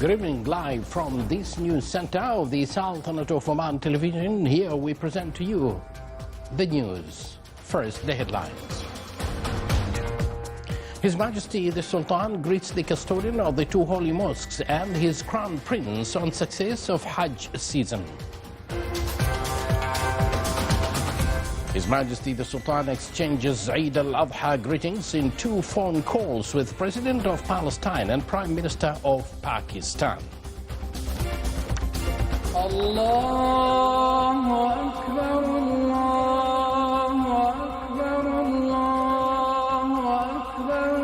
Good evening, live from this news center of the Sultanate of Oman television. Here we present to you the news. First, the headlines. His Majesty the Sultan greets the custodian of the two holy mosques and his crown prince on success of Hajj season. His Majesty the Sultan exchanges Eid al-Adha greetings in two phone calls with President of Palestine and Prime Minister of Pakistan. Allahu Akbar, Allahu Akbar, Allahu Akbar,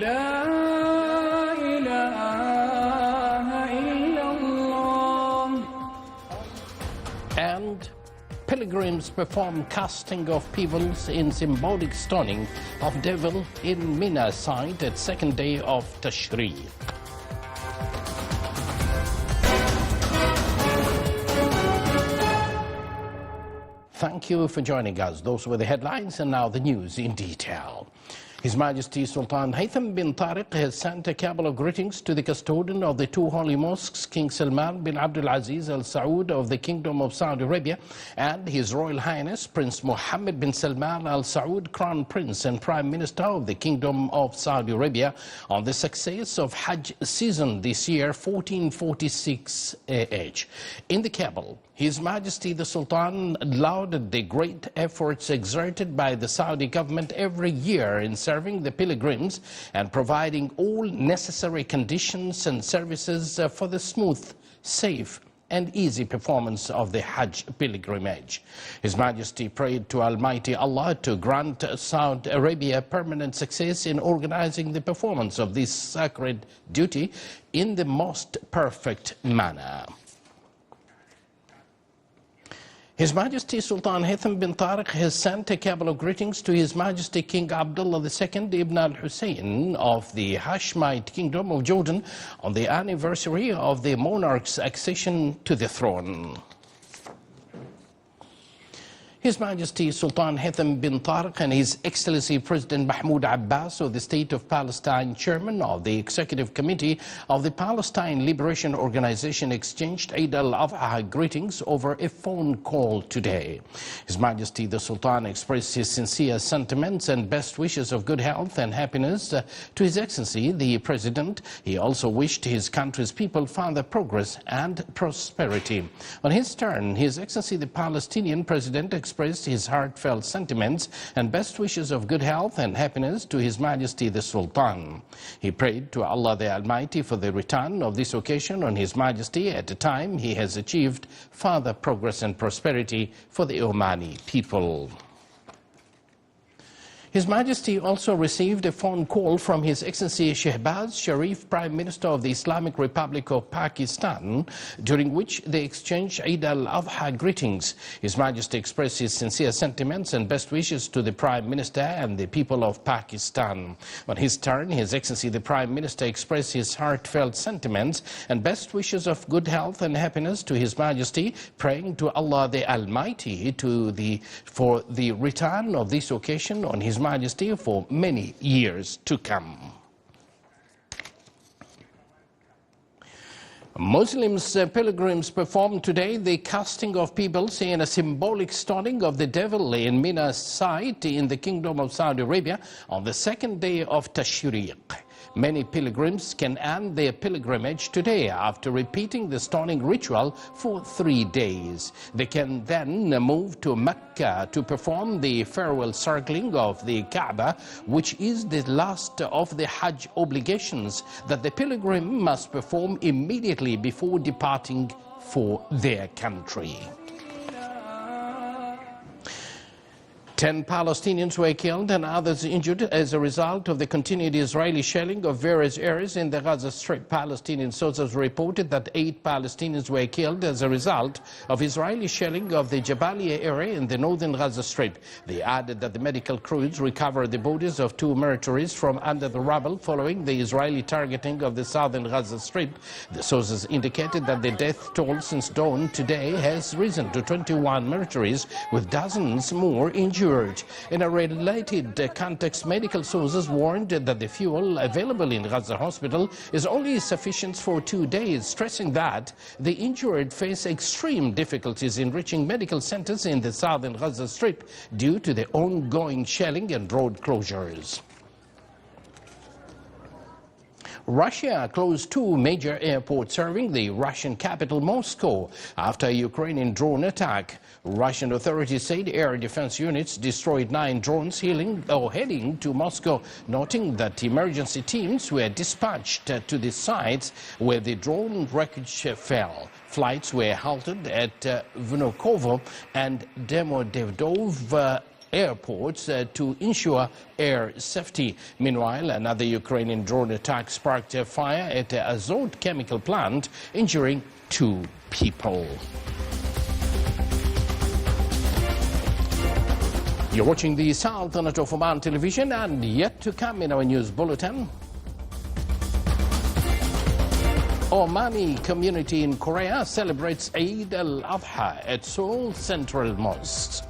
La ilaha illallah. And pilgrims perform casting of pebbles in symbolic stoning of devil in Mina site at second day of Tashriq. Thank you for joining us. Those were the headlines, and now the news in detail. His Majesty Sultan Haytham bin Tariq has sent a cabal of greetings to the custodian of the two holy mosques, King Salman bin Abdul Aziz Al Saud of the Kingdom of Saudi Arabia, and His Royal Highness Prince Mohammed bin Salman Al Saud, Crown Prince and Prime Minister of the Kingdom of Saudi Arabia, on the success of Hajj season this year, 1446 AH. In the cabal, His Majesty the Sultan lauded the great efforts exerted by the Saudi government every year in serving the pilgrims and providing all necessary conditions and services for the smooth, safe and easy performance of the Hajj pilgrimage. His Majesty prayed to Almighty Allah to grant Saudi Arabia permanent success in organizing the performance of this sacred duty in the most perfect manner. His Majesty Sultan Haytham bin Tariq has sent a cabal of greetings to His Majesty King Abdullah II Ibn al-Hussein of the Hashemite Kingdom of Jordan on the anniversary of the monarch's accession to the throne. His Majesty Sultan Haytham bin Tariq and His Excellency President Mahmoud Abbas of the State of Palestine, Chairman of the Executive Committee of the Palestine Liberation Organization, exchanged Eid al-Adha greetings over a phone call today. His Majesty the Sultan expressed his sincere sentiments and best wishes of good health and happiness to His Excellency the President. He also wished his country's people further progress and prosperity. On his turn, His Excellency the Palestinian President expressed his heartfelt sentiments and best wishes of good health and happiness to His Majesty the Sultan. He prayed to Allah the Almighty for the return of this occasion on His Majesty at a time he has achieved further progress and prosperity for the Omani people. His Majesty also received a phone call from His Excellency Shehbaz Sharif, Prime Minister of the Islamic Republic of Pakistan, during which they exchanged Eid al-Adha greetings. His Majesty expressed his sincere sentiments and best wishes to the Prime Minister and the people of Pakistan. On his turn, His Excellency the Prime Minister expressed his heartfelt sentiments and best wishes of good health and happiness to His Majesty, praying to Allah the Almighty for the return of this occasion on His Majesty for many years to come. Muslims pilgrims performed today the casting of pebbles in a symbolic stoning of the devil in Mina site in the Kingdom of Saudi Arabia on the second day of Tashriq. Many pilgrims can end their pilgrimage today after repeating the stoning ritual for 3 days. They can then move to Mecca to perform the farewell circling of the Kaaba, which is the last of the Hajj obligations that the pilgrim must perform immediately before departing for their country. 10 Palestinians were killed and others injured as a result of the continued Israeli shelling of various areas in the Gaza Strip. Palestinian sources reported that 8 Palestinians were killed as a result of Israeli shelling of the Jabalia area in the northern Gaza Strip. They added that the medical crews recovered the bodies of 2 militaries from under the rubble following the Israeli targeting of the southern Gaza Strip. The sources indicated that the death toll since dawn today has risen to 21 militaries, with dozens more injured. surge. In a related context, medical sources warned that the fuel available in Gaza hospital is only sufficient for 2 days, stressing that the injured face extreme difficulties in reaching medical centers in the southern Gaza Strip due to the ongoing shelling and road closures. Russia closed 2 major airports serving the Russian capital Moscow after a Ukrainian drone attack. Russian authorities said air defense units destroyed 9 drones heading to Moscow, noting that emergency teams were dispatched to the sites where the drone wreckage fell. Flights were halted at Vnukovo and Demodevdov airports to ensure air safety. Meanwhile, another Ukrainian drone attack sparked a fire at the Azot chemical plant, injuring 2 people. You're watching the Sultanate of Oman television, and yet to come in our news bulletin. Omani community in Korea celebrates Eid al-Adha at Seoul Central Mosque.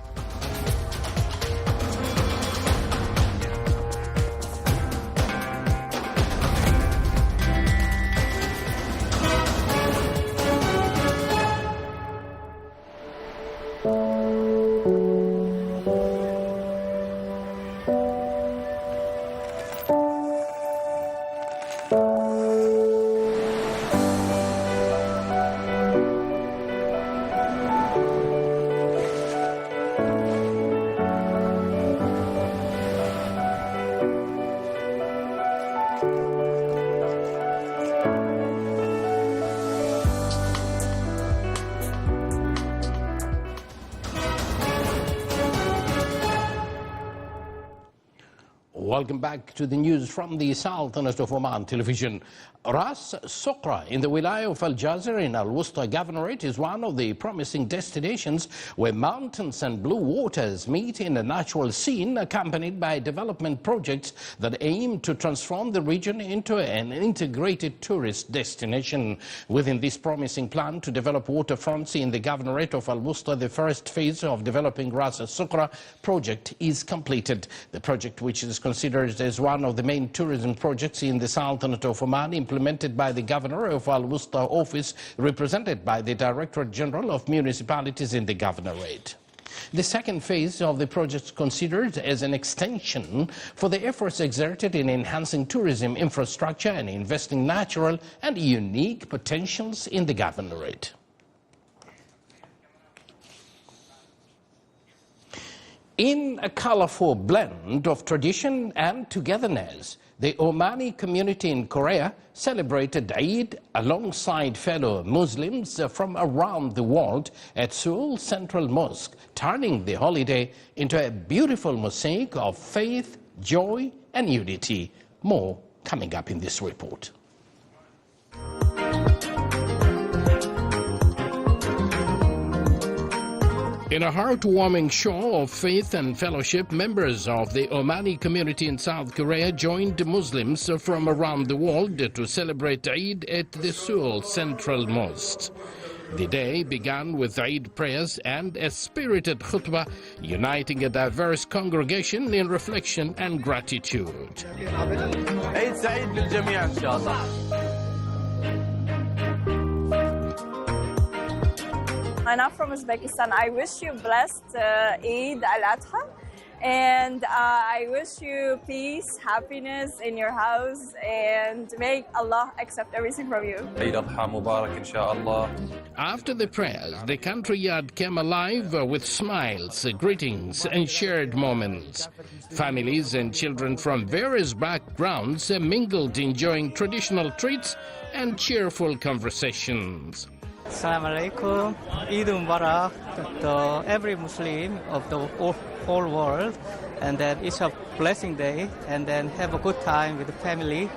Welcome back to the news from the Sultanate of Oman television. Ras Sokra in the Wilaya of Al-Jazir in Al-Wusta Governorate is one of the promising destinations where mountains and blue waters meet in a natural scene, accompanied by development projects that aim to transform the region into an integrated tourist destination. Within this promising plan to develop waterfronts in the Governorate of Al-Wusta, the first phase of developing Ras Sokra project is completed. The project, which is considered as one of the main tourism projects in the Sultanate of Oman, implemented by the Governor of Al-Wusta office, represented by the Directorate General of Municipalities in the Governorate. The second phase of the project is considered as an extension for the efforts exerted in enhancing tourism infrastructure and investing natural and unique potentials in the Governorate. In a colorful blend of tradition and togetherness, the Omani community in Korea celebrated Eid alongside fellow Muslims from around the world at Seoul Central Mosque, turning the holiday into a beautiful mosaic of faith, joy, and unity. More coming up in this report. In a heartwarming show of faith and fellowship, members of the Omani community in South Korea joined Muslims from around the world to celebrate Eid at the Seoul Central Mosque. The day began with Eid prayers and a spirited khutbah, uniting a diverse congregation in reflection and gratitude. عيد سعيد للجميع إن شاء الله. I'm from Uzbekistan. I wish you blessed Eid al-Adha, and I wish you peace, happiness in your house, and may Allah accept everything from you. عيد أضحى مبارك إن شاء الله. After the prayers, the country yard came alive with smiles, greetings, and shared moments. Families and children from various backgrounds mingled, enjoying traditional treats and cheerful conversations. Assalamu alaikum. Eid Mubarak to every Muslim of the whole world, and then it's a blessing day, and then have a good time with the family.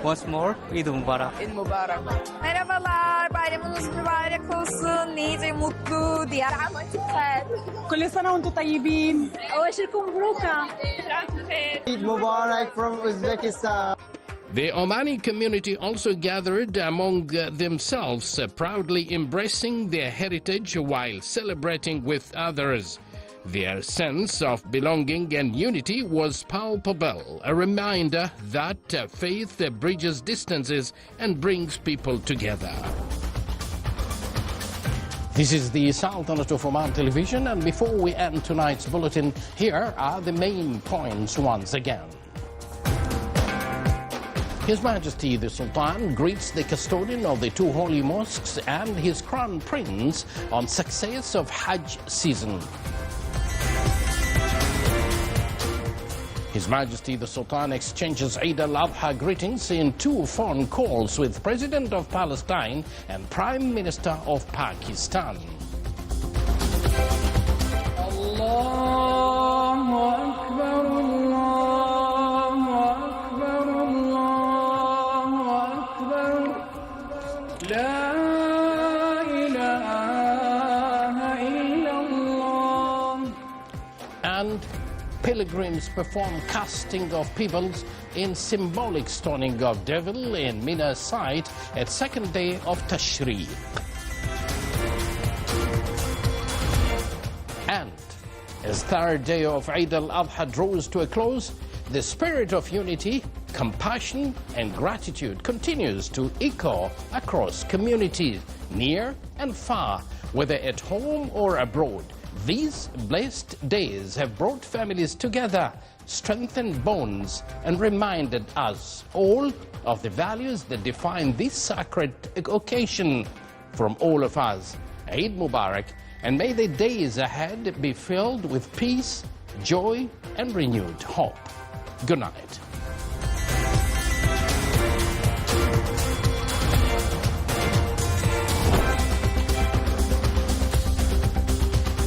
Once more, Eid Mubarak. Eid Mubarak. Merhabalar, bayramınız mübarek olsun. Nice mutlu, diğer aman çıkar. كل سنة وانتم طيبين. أواشركم مبروكة. Eid Mubarak from Uzbekistan. The Omani community also gathered among themselves, proudly embracing their heritage while celebrating with others. Their sense of belonging and unity was palpable, a reminder that faith bridges distances and brings people together. This is the Sultanate of Oman Television, and before we end tonight's bulletin, here are the main points once again. His Majesty the Sultan greets the custodian of the two holy mosques and his crown prince on success of Hajj season. His Majesty the Sultan exchanges Eid al-Adha greetings in two phone calls with President of Palestine and Prime Minister of Pakistan. Allahu Akbar, Allahu Akbar, Allahu Akbar. La ilaha illallah. And pilgrims perform casting of pebbles in symbolic stoning of devil in Mina site at second day of Tashriq. And as third day of Eid al-Adha draws to a close, the spirit of unity, compassion and gratitude continues to echo across communities, near and far, whether at home or abroad. These blessed days have brought families together, strengthened bonds, and reminded us all of the values that define this sacred occasion. From all of us, Eid Mubarak, and may the days ahead be filled with peace, joy, and renewed hope. Good night.